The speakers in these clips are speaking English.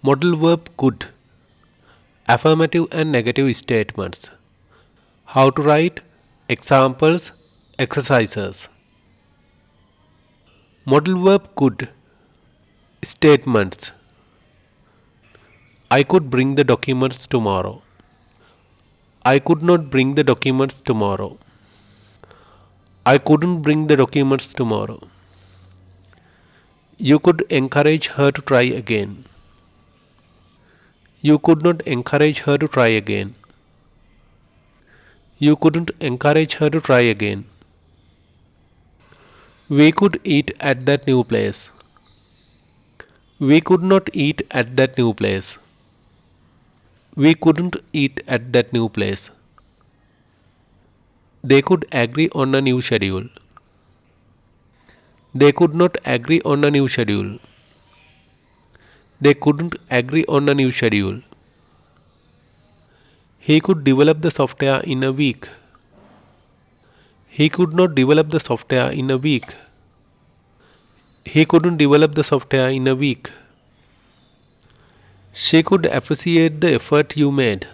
Modal verb could. Affirmative and negative statements. How to write? Examples, exercises. Modal verb could. Statements. I could bring the documents tomorrow. I could not bring the documents tomorrow. I couldn't bring the documents tomorrow. You could encourage her to try again. You could not encourage her to try again. You couldn't encourage her to try again. We could eat at that new place. We could not eat at that new place. We couldn't eat at that new place. They could agree on a new schedule. They could not agree on a new schedule. They couldn't agree on a new schedule. He could develop the software in a week. He could not develop the software in a week. He couldn't develop the software in a week. She could appreciate the effort you made.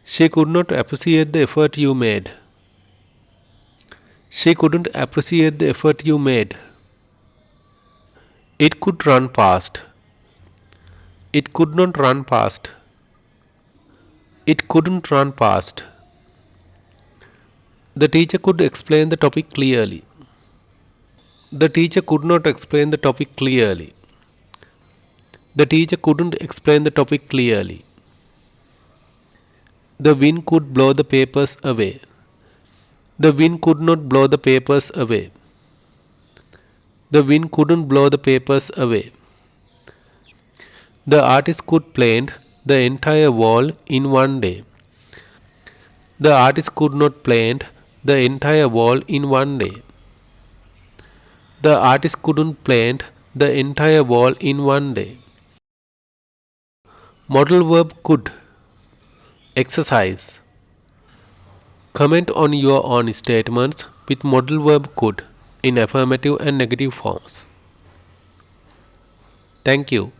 She could not appreciate the effort you made. She couldn't appreciate the effort you made. It could run fast. It could not run fast. It couldn't run fast. The teacher could explain the topic clearly. The teacher could not explain the topic clearly. The teacher couldn't explain the topic clearly. The wind could blow the papers away. The wind could not blow the papers away. The wind couldn't blow the papers away. The artist could paint the entire wall in one day. The artist could not paint the entire wall in one day. The artist couldn't paint the entire wall in one day. Modal verb could. Exercise. Comment on your own statements with modal verb could in affirmative and negative forms. Thank you.